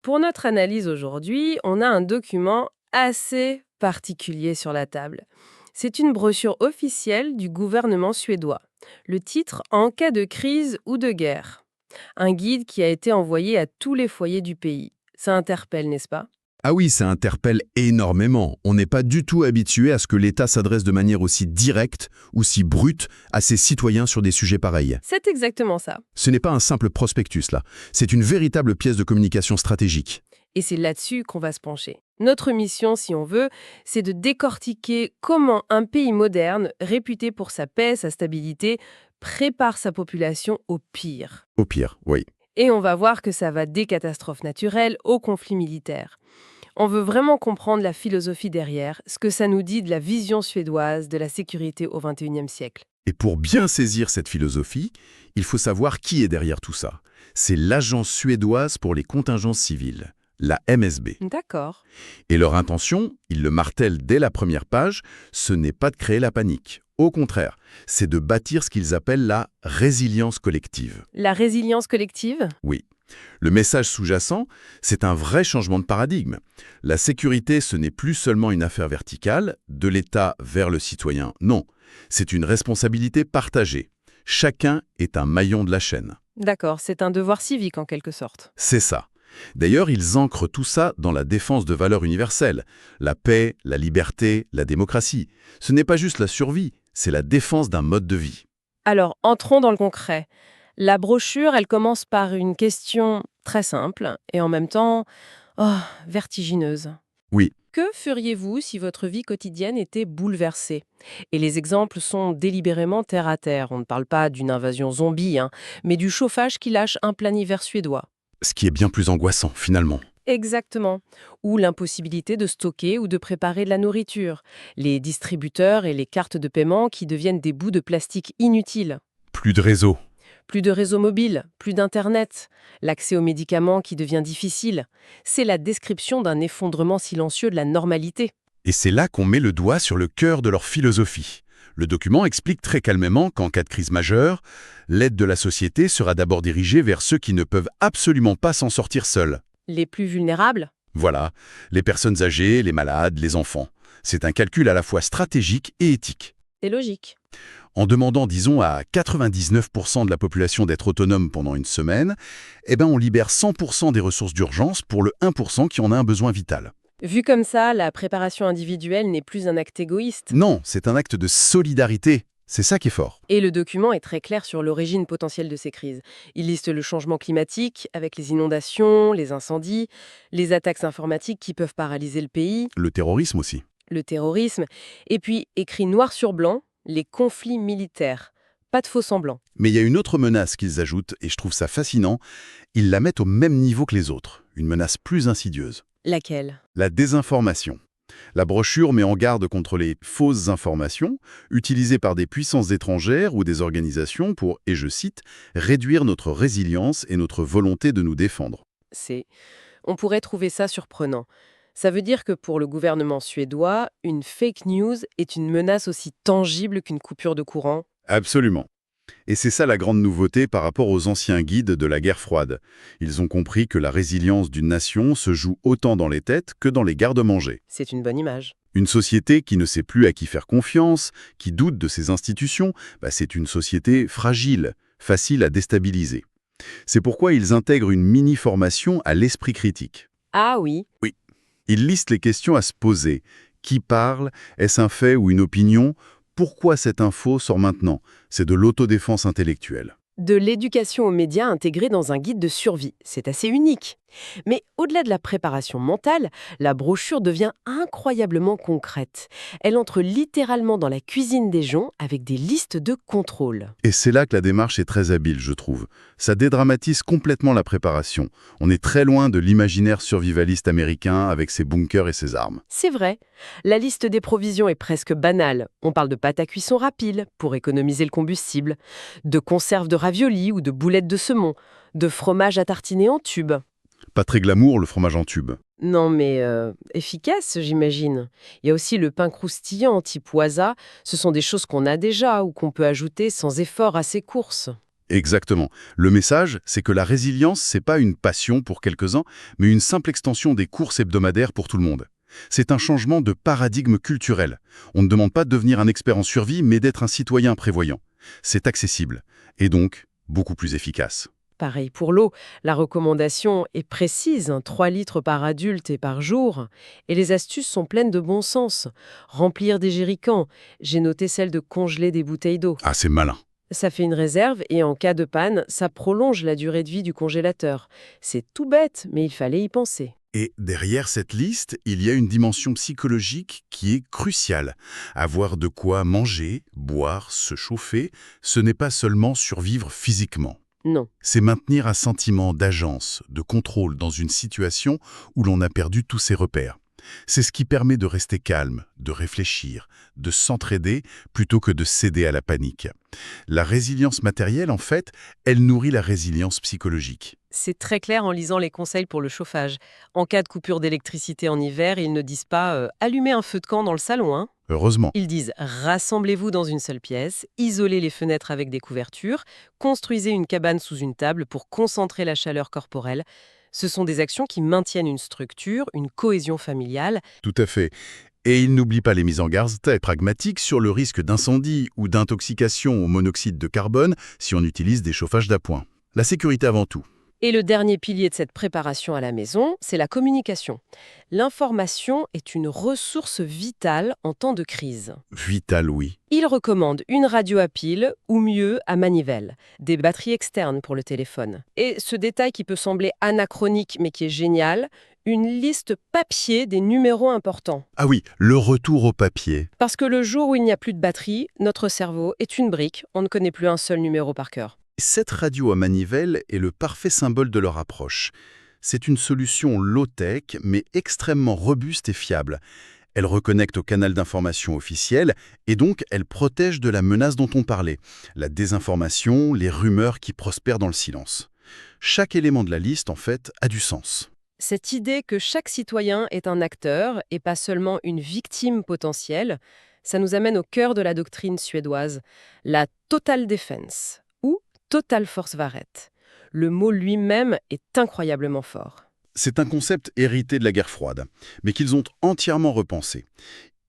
Pour notre analyse aujourd'hui, on a un document assez particulier sur la table. C'est une brochure officielle du gouvernement suédois. Le titre En cas de crise ou de guerre. Un guide qui a été envoyé à tous les foyers du pays. Ça interpelle, n'est-ce pas? Ah oui, ça interpelle énormément. On n'est pas du tout habitué à ce que l'État s'adresse de manière aussi directe, aussi brute, à ses citoyens sur des sujets pareils. C'est exactement ça. Ce n'est pas un simple prospectus, là. C'est une véritable pièce de communication stratégique. Et c'est là-dessus qu'on va se pencher. Notre mission, si on veut, c'est de décortiquer comment un pays moderne, réputé pour sa paix, sa stabilité, prépare sa population au pire. Au pire, oui. Et on va voir que ça va des catastrophes naturelles aux conflits militaires. On veut vraiment comprendre la philosophie derrière, ce que ça nous dit de la vision suédoise de la sécurité au XXIe siècle. Et pour bien saisir cette philosophie, il faut savoir qui est derrière tout ça. C'est l'Agence suédoise pour les contingences civiles, la MSB. D'accord. Et leur intention, ils le martèlent dès la première page, ce n'est pas de créer la panique. Au contraire, c'est de bâtir ce qu'ils appellent la résilience collective. La résilience collective? Oui. Le message sous-jacent, c'est un vrai changement de paradigme. La sécurité, ce n'est plus seulement une affaire verticale, de l'État vers le citoyen. Non, c'est une responsabilité partagée. Chacun est un maillon de la chaîne. D'accord, c'est un devoir civique en quelque sorte. C'est ça. D'ailleurs, ils ancrent tout ça dans la défense de valeurs universelles. La paix, la liberté, la démocratie. Ce n'est pas juste la survie, c'est la défense d'un mode de vie. Alors, entrons dans le concret. La brochure, elle commence par une question très simple et en même temps, oh, vertigineuse. Oui, Que feriez-vous si votre vie quotidienne était bouleversée? Et les exemples sont délibérément terre à terre. On ne parle pas d'une invasion zombie, hein, mais du chauffage qui lâche un plein hiver suédois. ce qui est bien plus angoissant, finalement. Exactement. Ou l'impossibilité de stocker ou de préparer de la nourriture. Les distributeurs et les cartes de paiement qui deviennent des bouts de plastique inutiles. Plus de réseau. Plus de réseau mobile, plus d'Internet, l'accès aux médicaments qui devient difficile. C'est la description d'un effondrement silencieux de la normalité. Et c'est là qu'on met le doigt sur le cœur de leur philosophie. Le document explique très calmement qu'en cas de crise majeure, l'aide de la société sera d'abord dirigée vers ceux qui ne peuvent absolument pas s'en sortir seuls. Les plus vulnérables? Voilà, les personnes âgées, les malades, les enfants. C'est un calcul à la fois stratégique et éthique. C'est logique. En demandant, disons, à 99% de la population d'être autonome pendant une semaine, on libère 100% des ressources d'urgence pour le 1% qui en a un besoin vital. Vu comme ça, la préparation individuelle n'est plus un acte égoïste. Non, c'est un acte de solidarité. C'est ça qui est fort. Et le document est très clair sur l'origine potentielle de ces crises. Il liste le changement climatique avec les inondations, les incendies, les attaques informatiques qui peuvent paralyser le pays, Le terrorisme aussi. le terrorisme, et puis écrit noir sur blanc, les conflits militaires. Pas de faux semblants. Mais il y a une autre menace qu'ils ajoutent, et je trouve ça fascinant. Ils la mettent au même niveau que les autres. Une menace plus insidieuse. Laquelle? La désinformation. La brochure met en garde contre les fausses informations utilisées par des puissances étrangères ou des organisations pour, et je cite, « réduire notre résilience et notre volonté de nous défendre ». On pourrait trouver ça surprenant. Ça veut dire que pour le gouvernement suédois, une fake news est une menace aussi tangible qu'une coupure de courant. Absolument. Et c'est ça la grande nouveauté par rapport aux anciens guides de la guerre froide. Ils ont compris que la résilience d'une nation se joue autant dans les têtes que dans les garde-manger. C'est une bonne image. Une société qui ne sait plus à qui faire confiance, qui doute de ses institutions, c'est une société fragile, facile à déstabiliser. C'est pourquoi ils intègrent une mini-formation à l'esprit critique. Ah oui, Ils listent les questions à se poser. Qui parle? Est-ce un fait ou une opinion? Pourquoi cette info sort maintenant? C'est de l'autodéfense intellectuelle. de l'éducation aux médias intégrée dans un guide de survie. C'est assez unique. Mais au-delà de la préparation mentale, la brochure devient incroyablement concrète. Elle entre littéralement dans la cuisine des gens avec des listes de contrôle. Et c'est là que la démarche est très habile, je trouve. Ça dédramatise complètement la préparation. On est très loin de l'imaginaire survivaliste américain avec ses bunkers et ses armes. C'est vrai, la liste des provisions est presque banale. On parle de pâte à cuisson rapide pour économiser le combustible, de conserves de raviolis ou de boulettes de saumon, de fromage à tartiner en tube. Pas très glamour, le fromage en tube. Non mais efficace, j'imagine. Il y a aussi le pain croustillant type Waza. Ce sont des choses qu'on a déjà ou qu'on peut ajouter sans effort à ses courses. Exactement. Le message, c'est que la résilience, c'est pas une passion pour quelques-uns, mais une simple extension des courses hebdomadaires pour tout le monde. C'est un changement de paradigme culturel. On ne demande pas de devenir un expert en survie, mais d'être un citoyen prévoyant. C'est accessible, et donc beaucoup plus efficace. Pareil pour l'eau, la recommandation est précise, 3 litres par adulte et par jour. Et les astuces sont pleines de bon sens. Remplir des jerrycans, j'ai noté celle de congeler des bouteilles d'eau. Ah, c'est malin. Ça fait une réserve et en cas de panne, ça prolonge la durée de vie du congélateur. C'est tout bête, mais il fallait y penser. Et derrière cette liste, il y a une dimension psychologique qui est cruciale. Avoir de quoi manger, boire, se chauffer, ce n'est pas seulement survivre physiquement. Non. C'est maintenir un sentiment d'agence, de contrôle dans une situation où l'on a perdu tous ses repères. C'est ce qui permet de rester calme, de réfléchir, de s'entraider plutôt que de céder à la panique. La résilience matérielle, en fait, elle nourrit la résilience psychologique. C'est très clair en lisant les conseils pour le chauffage. En cas de coupure d'électricité en hiver, ils ne disent pas allumez un feu de camp dans le salon, hein. Heureusement. Ils disent rassemblez-vous dans une seule pièce, isolez les fenêtres avec des couvertures, construisez une cabane sous une table pour concentrer la chaleur corporelle. Ce sont des actions qui maintiennent une structure, une cohésion familiale. Tout à fait. Et il n'oublie pas les mises en garde très pragmatiques sur le risque d'incendie ou d'intoxication au monoxyde de carbone si on utilise des chauffages d'appoint. La sécurité avant tout. Et le dernier pilier de cette préparation à la maison, c'est la communication. L'information est une ressource vitale en temps de crise. Vital, oui. Il recommande une radio à pile ou mieux à manivelle, des batteries externes pour le téléphone. Et ce détail qui peut sembler anachronique mais qui est génial, une liste papier des numéros importants. Ah oui, le retour au papier. Parce que le jour où il n'y a plus de batterie, notre cerveau est une brique, on ne connaît plus un seul numéro par cœur. Cette radio à manivelle est le parfait symbole de leur approche. C'est une solution low-tech, mais extrêmement robuste et fiable. Elle reconnecte au canal d'information officiel et donc elle protège de la menace dont on parlait, la désinformation, les rumeurs qui prospèrent dans le silence. Chaque élément de la liste, en fait, a du sens. Cette idée que chaque citoyen est un acteur et pas seulement une victime potentielle, ça nous amène au cœur de la doctrine suédoise, la Total Defense, ou Totalförsvaret. Le mot lui-même est incroyablement fort. C'est un concept hérité de la guerre froide, mais qu'ils ont entièrement repensé.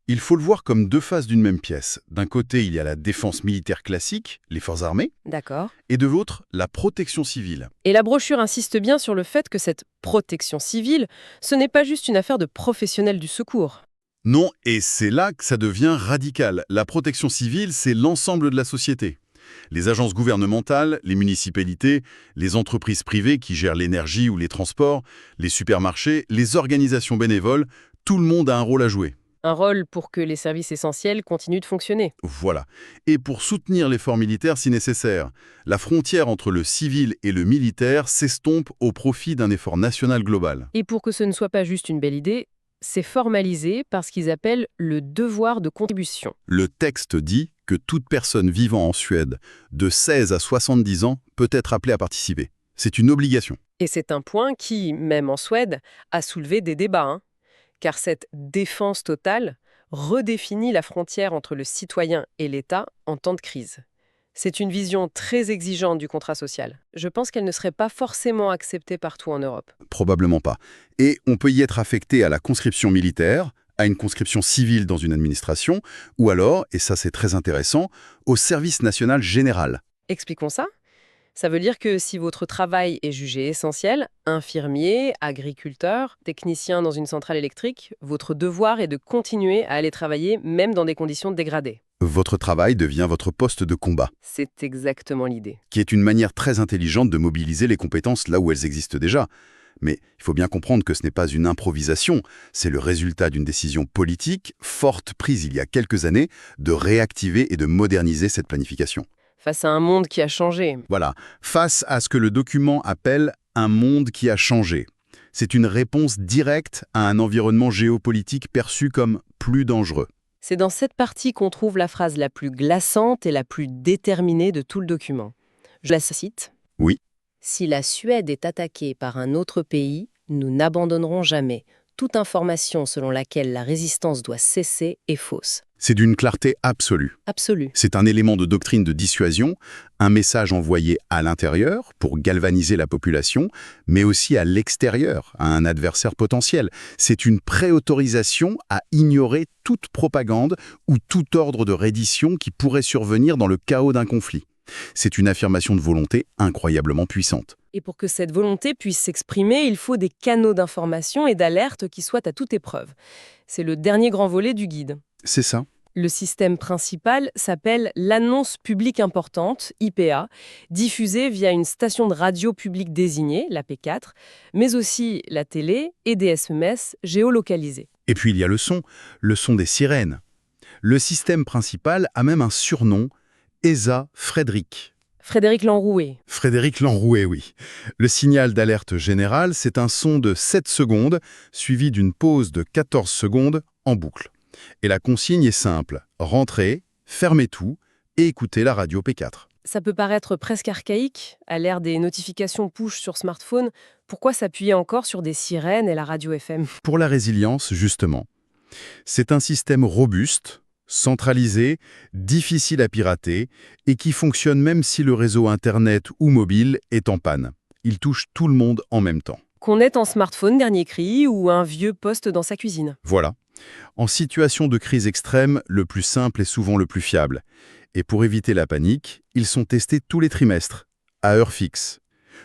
Il faut le voir comme deux faces d'une même pièce. D'un côté, il y a la défense militaire classique, les forces armées, D'accord. et de l'autre, la protection civile. Et la brochure insiste bien sur le fait que cette protection civile, ce n'est pas juste une affaire de professionnels du secours. Non, et c'est là que ça devient radical. La protection civile, c'est l'ensemble de la société. Les agences gouvernementales, les municipalités, les entreprises privées qui gèrent l'énergie ou les transports, les supermarchés, les organisations bénévoles, tout le monde a un rôle à jouer. Un rôle pour que les services essentiels continuent de fonctionner. Voilà. Et pour soutenir l'effort militaire si nécessaire, la frontière entre le civil et le militaire s'estompe au profit d'un effort national global. Et pour que ce ne soit pas juste une belle idée, c'est formalisé par ce qu'ils appellent le devoir de contribution. Le texte dit que toute personne vivant en Suède de 16 à 70 ans peut être appelée à participer. C'est une obligation. Et c'est un point qui, même en Suède, a soulevé des débats, car cette défense totale redéfinit la frontière entre le citoyen et l'État en temps de crise. C'est une vision très exigeante du contrat social. Je pense qu'elle ne serait pas forcément acceptée partout en Europe. Probablement pas. Et on peut y être affecté à la conscription militaire, à une conscription civile dans une administration, ou alors, et ça c'est très intéressant, au service national général. Expliquons ça. Ça veut dire que si votre travail est jugé essentiel, infirmier, agriculteur, technicien dans une centrale électrique, votre devoir est de continuer à aller travailler même dans des conditions dégradées. Votre travail devient votre poste de combat, C'est exactement l'idée. qui est une manière très intelligente de mobiliser les compétences là où elles existent déjà. Mais il faut bien comprendre que ce n'est pas une improvisation, c'est le résultat d'une décision politique forte prise il y a quelques années de réactiver et de moderniser cette planification. Face à un monde qui a changé. Voilà, face à ce que le document appelle un monde qui a changé. C'est une réponse directe à un environnement géopolitique perçu comme plus dangereux. C'est dans cette partie qu'on trouve la phrase la plus glaçante et la plus déterminée de tout le document. Je la cite. Oui. Si la Suède est attaquée par un autre pays, nous n'abandonnerons jamais. Toute information selon laquelle la résistance doit cesser est fausse. C'est d'une clarté absolue. Absolu. C'est un élément de doctrine de dissuasion, un message envoyé à l'intérieur pour galvaniser la population, mais aussi à l'extérieur, à un adversaire potentiel. C'est une préautorisation à ignorer toute propagande ou tout ordre de reddition qui pourrait survenir dans le chaos d'un conflit. C'est une affirmation de volonté incroyablement puissante. Et pour que cette volonté puisse s'exprimer, il faut des canaux d'information et d'alerte qui soient à toute épreuve. C'est le dernier grand volet du guide. C'est ça. Le système principal s'appelle l'annonce publique importante, IPA, diffusée via une station de radio publique désignée, la P4, mais aussi la télé et des SMS géolocalisés. Et puis il y a le son des sirènes. Le système principal a même un surnom, ESA Frédéric. Frédéric Lenrouet. Frédéric Lenrouet, oui. Le signal d'alerte générale, c'est un son de 7 secondes, suivi d'une pause de 14 secondes en boucle. Et la consigne est simple, rentrez, fermez tout et écoutez la radio P4. Ça peut paraître presque archaïque, à l'ère des notifications push sur smartphone. Pourquoi s'appuyer encore sur des sirènes et la radio FM? Pour la résilience, justement. C'est un système robuste, centralisé, difficile à pirater et qui fonctionne même si le réseau Internet ou mobile est en panne. Il touche tout le monde en même temps. Qu'on ait un smartphone dernier cri ou un vieux poste dans sa cuisine. Voilà. En situation de crise extrême, le plus simple est souvent le plus fiable. Et pour éviter la panique, ils sont testés tous les trimestres, à heure fixe.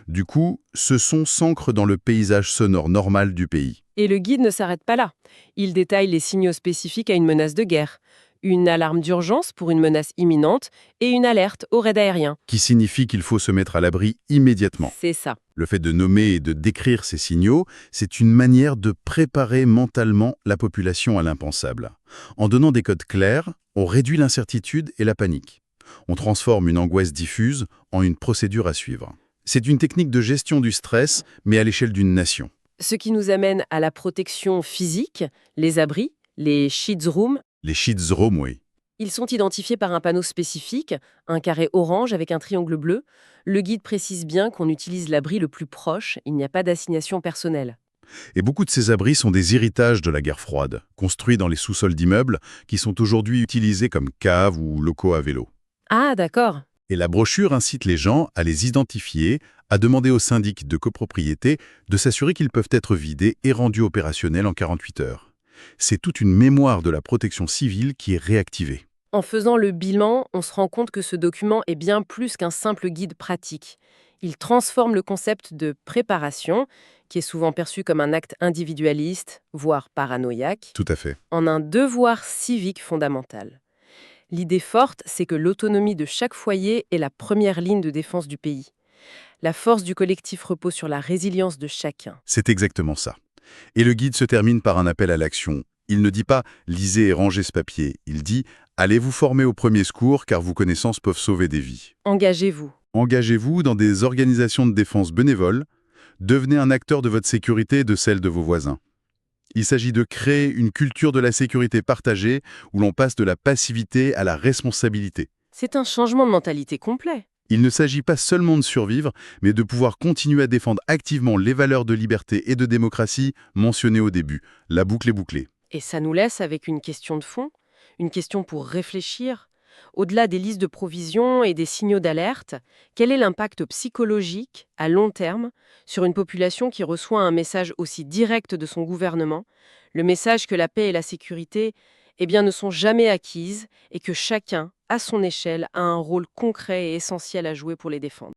Du coup, ce son s'ancre dans le paysage sonore normal du pays. Et le guide ne s'arrête pas là. Il détaille les signaux spécifiques à une menace de guerre, une alarme d'urgence pour une menace imminente et une alerte au raid aérien. Qui signifie qu'il faut se mettre à l'abri immédiatement. C'est ça. Le fait de nommer et de décrire ces signaux, c'est une manière de préparer mentalement la population à l'impensable. En donnant des codes clairs, on réduit l'incertitude et la panique. On transforme une angoisse diffuse en une procédure à suivre. C'est une technique de gestion du stress, mais à l'échelle d'une nation. Ce qui nous amène à la protection physique, les abris, les Schutzräume. Les Schutzräume, oui. Ils sont identifiés par un panneau spécifique, un carré orange avec un triangle bleu. Le guide précise bien qu'on utilise l'abri le plus proche, il n'y a pas d'assignation personnelle. Et beaucoup de ces abris sont des héritages de la guerre froide, construits dans les sous-sols d'immeubles qui sont aujourd'hui utilisés comme caves ou locaux à vélo. Ah, d'accord. Et la brochure incite les gens à les identifier, à demander au syndic de copropriété de s'assurer qu'ils peuvent être vidés et rendus opérationnels en 48 heures. C'est toute une mémoire de la protection civile qui est réactivée. En faisant le bilan, on se rend compte que ce document est bien plus qu'un simple guide pratique. Il transforme le concept de préparation, qui est souvent perçu comme un acte individualiste, voire paranoïaque, Tout à fait. en un devoir civique fondamental. L'idée forte, c'est que l'autonomie de chaque foyer est la première ligne de défense du pays. La force du collectif repose sur la résilience de chacun. C'est exactement ça. Et le guide se termine par un appel à l'action. Il ne dit pas « lisez et rangez ce papier », il dit « allez vous former au premier secours car vos connaissances peuvent sauver des vies ». Engagez-vous. Engagez-vous dans des organisations de défense bénévoles, devenez un acteur de votre sécurité et de celle de vos voisins. Il s'agit de créer une culture de la sécurité partagée où l'on passe de la passivité à la responsabilité. C'est un changement de mentalité complet. Il ne s'agit pas seulement de survivre, mais de pouvoir continuer à défendre activement les valeurs de liberté et de démocratie mentionnées au début. La boucle est bouclée. Et ça nous laisse avec une question de fond, une question pour réfléchir. Au-delà des listes de provisions et des signaux d'alerte, quel est l'impact psychologique, à long terme, sur une population qui reçoit un message aussi direct de son gouvernement, le message que la paix et la sécurité ne sont jamais acquises et que chacun, à son échelle, a un rôle concret et essentiel à jouer pour les défendre.